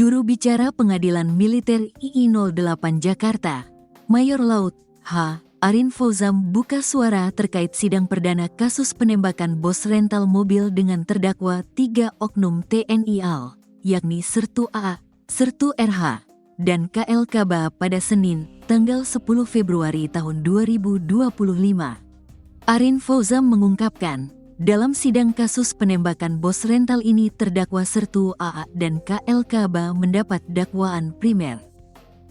Juru bicara Pengadilan Militer II08 Jakarta, Mayor Laut H. Arin Fauzam buka suara terkait sidang perdana kasus penembakan bos rental mobil dengan terdakwa 3 oknum TNI AL, yakni Sertu AA, Sertu RH, dan KL Kaba pada Senin, tanggal 10 Februari tahun 2025. Arin Fauzam mengungkapkan, dalam sidang kasus penembakan bos rental ini terdakwa Sertu AA dan KL Kaba mendapat dakwaan primer,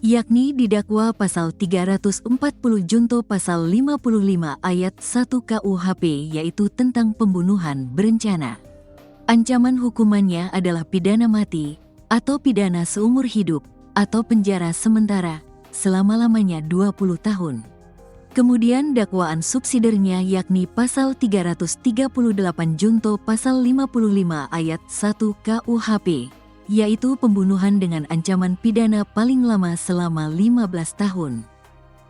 yakni didakwa pasal 340 junto pasal 55 ayat 1 KUHP yaitu tentang pembunuhan berencana. Ancaman hukumannya adalah pidana mati atau pidana seumur hidup atau penjara sementara selama-lamanya 20 tahun. Kemudian dakwaan subsidiarnya yakni pasal 338 junto pasal 55 ayat 1 KUHP, yaitu pembunuhan dengan ancaman pidana paling lama selama 15 tahun.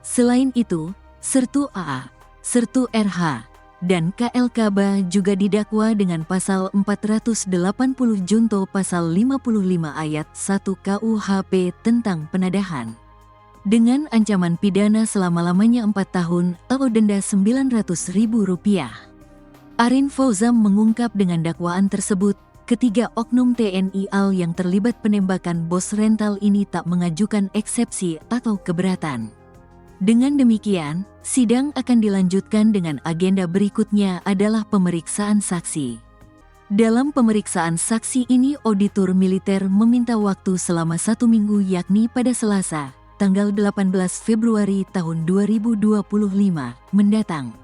Selain itu, Sertu AA, Sertu RH, dan KL Kaba juga didakwa dengan pasal 480 junto pasal 55 ayat 1 KUHP tentang penadahan, dengan ancaman pidana selama-lamanya 4 tahun atau denda Rp900.000. Arin Fauzam mengungkap dengan dakwaan tersebut, ketiga oknum TNI AL yang terlibat penembakan bos rental ini tak mengajukan eksepsi atau keberatan. Dengan demikian, sidang akan dilanjutkan dengan agenda berikutnya adalah pemeriksaan saksi. Dalam pemeriksaan saksi ini, auditor militer meminta waktu selama 1 minggu yakni pada Selasa, tanggal 18 Februari tahun 2025 mendatang.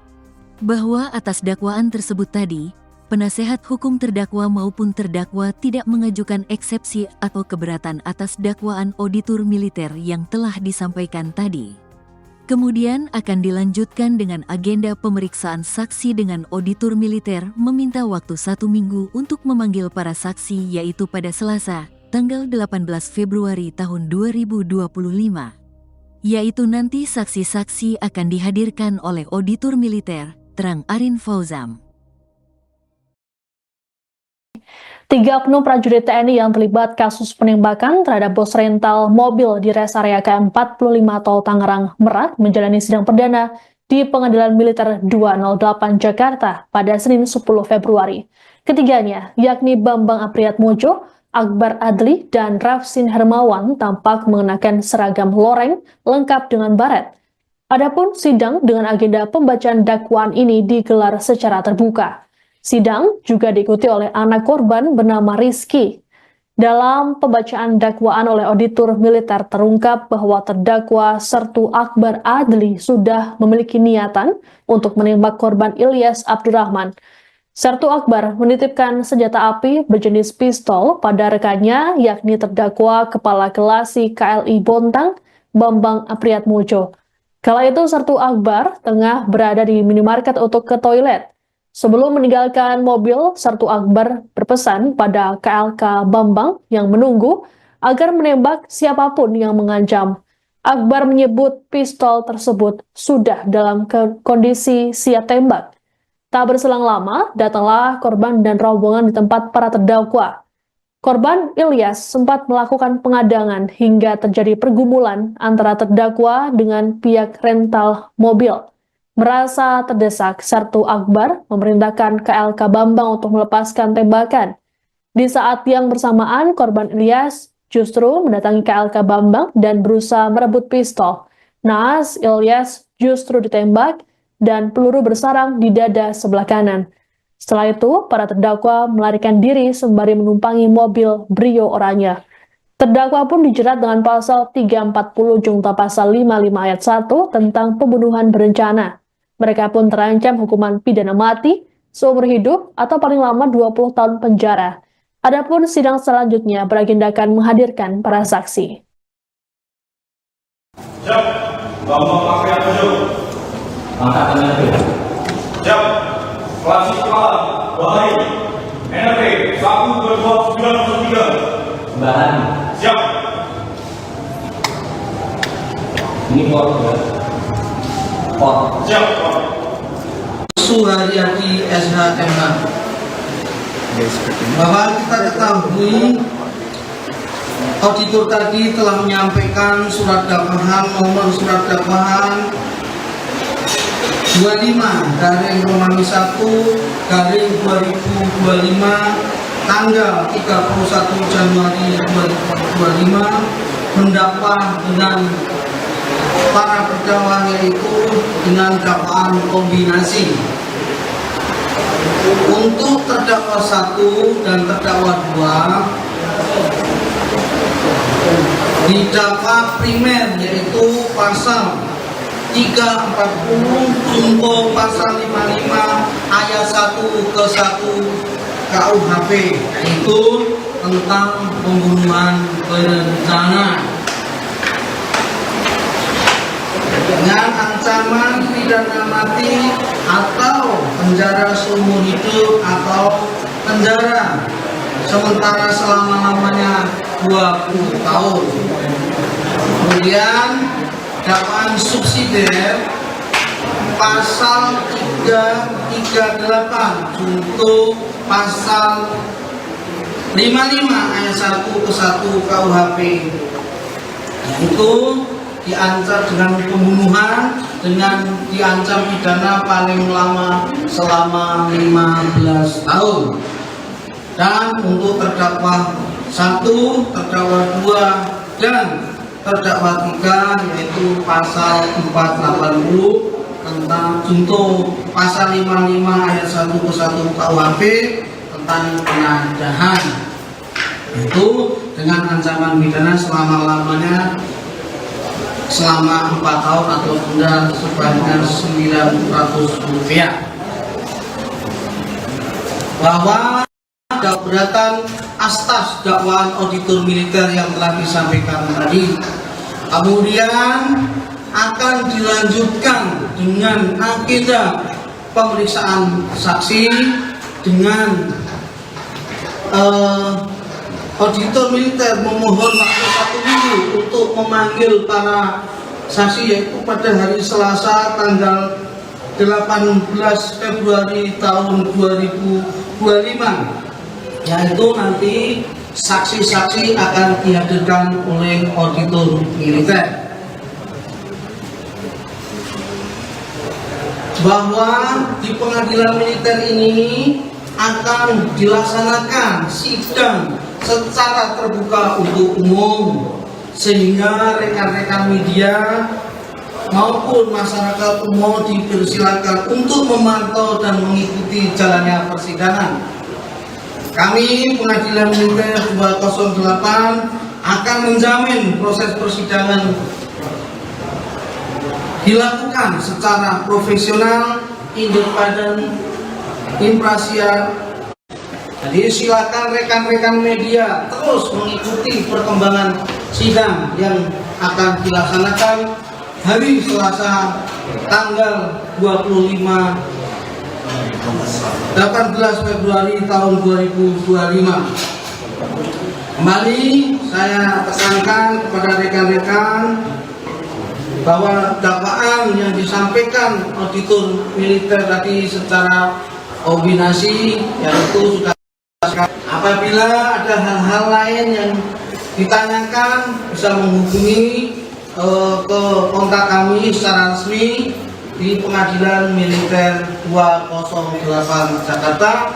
Bahwa atas dakwaan tersebut tadi, penasehat hukum terdakwa maupun terdakwa tidak mengajukan eksepsi atau keberatan atas dakwaan auditor militer yang telah disampaikan tadi. Kemudian akan dilanjutkan dengan agenda pemeriksaan saksi dengan auditor militer meminta waktu 1 minggu untuk memanggil para saksi yaitu pada Selasa, tanggal 18 Februari tahun 2025, yaitu nanti saksi-saksi akan dihadirkan oleh auditor militer, terang Arin Fauzam. 3 oknum prajurit TNI yang terlibat kasus penembakan terhadap bos rental mobil di res area KM45 Tol Tangerang Merak menjalani sidang perdana di Pengadilan Militer 208 Jakarta pada Senin 10 Februari. Ketiganya, yakni Bambang Apriyatmojo, Akbar Adli, dan Rafsin Hermawan tampak mengenakan seragam loreng lengkap dengan baret. Adapun sidang dengan agenda pembacaan dakwaan ini digelar secara terbuka. Sidang juga diikuti oleh anak korban bernama Rizky. Dalam pembacaan dakwaan oleh auditor militer terungkap bahwa terdakwa Sertu Akbar Adli sudah memiliki niatan untuk menembak korban Ilyas Abdurrahman. Sertu Akbar menitipkan senjata api berjenis pistol pada rekannya yakni terdakwa Kepala Kelasi KLI Bontang, Bambang Apriyatmojo. Kala itu Sertu Akbar tengah berada di minimarket untuk ke toilet. Sebelum meninggalkan mobil, Sertu Akbar berpesan pada KLK Bambang yang menunggu agar menembak siapapun yang mengancam. Akbar menyebut pistol tersebut sudah dalam kondisi siap tembak. Tak berselang lama, datanglah korban dan rombongan di tempat para terdakwa. Korban Ilyas sempat melakukan pengadangan hingga terjadi pergumulan antara terdakwa dengan pihak rental mobil. Merasa terdesak, Sertu Akbar memerintahkan KLK Bambang untuk melepaskan tembakan. Di saat yang bersamaan, korban Ilyas justru mendatangi KLK Bambang dan berusaha merebut pistol. Naas, Ilyas justru ditembak dan peluru bersarang di dada sebelah kanan. Setelah itu, para terdakwa melarikan diri sembari menumpangi mobil Brio Oranye. Terdakwa pun dijerat dengan pasal 340 junto pasal 55 ayat 1 tentang pembunuhan berencana. Mereka pun terancam hukuman pidana mati, seumur hidup, atau paling lama 20 tahun penjara. Adapun sidang selanjutnya beragendakan menghadirkan para saksi. Siap, Bambang Apriyatmojo. Angkat tangan ke. Siap. Kelasi kepala, Bahari. NRP 122903. Bahan. Siap. Ini pot. Pot. Siap. Suharyati SHMH. Bahwa kita ketahui Auditor tadi telah menyampaikan surat dakwaan nomor surat dakwaan 25/1/2025 tanggal 31 Januari 2025 mendakwa dengan para terdakwa, yaitu dengan dakwaan kombinasi. Untuk terdakwa 1 dan terdakwa 2 didakwa primer, yaitu pasal 340 junto pasal 55 ayat 1 ke 1 KUHP, yaitu tentang pembunuhan berencana dengan ancaman pidana mati atau penjara seumur hidup atau penjara sementara selama-lamanya 20 tahun. Kemudian dakwaan subsidiar pasal 338 junto pasal 55 ayat 1 ke 1 KUHP, yaitu diancam dengan pembunuhan dengan diancam pidana paling lama selama 15 tahun. Dan untuk terdakwa 1, terdakwa 2, dan terdakwa 3 yaitu pasal 480 tentang junto pasal 55 ayat 1 ke 1 KUHP tentang penadahan, itu dengan ancaman pidana selama-lamanya selama 4 tahun atau denda sebanyak Rp900. Bahwa keberatan atas dakwaan auditor militer yang telah disampaikan tadi, kemudian akan dilanjutkan dengan agenda pemeriksaan saksi dengan auditor militer memohon waktu 1 minggu untuk memanggil para saksi, yaitu pada hari Selasa tanggal 18 Februari tahun 2025, yaitu nanti saksi-saksi akan dihadirkan oleh auditor militer. Bahwa di pengadilan militer ini akan dilaksanakan sidang secara terbuka untuk umum, sehingga rekan-rekan media maupun masyarakat umum dipersilakan untuk memantau dan mengikuti jalannya persidangan. Kami Pengadilan Militer 208 akan menjamin proses persidangan dilakukan secara profesional, independen, imparsial. Jadi silakan rekan-rekan media terus mengikuti perkembangan sidang yang akan dilaksanakan hari Selasa tanggal 18 Februari tahun 2025. Kembali saya tekankan kepada rekan-rekan bahwa dakwaan yang disampaikan auditor militer tadi secara kombinasi, yaitu sudah apabila ada hal-hal lain yang ditanyakan bisa menghubungi ke kontak kami secara resmi di Pengadilan Militer 208 Jakarta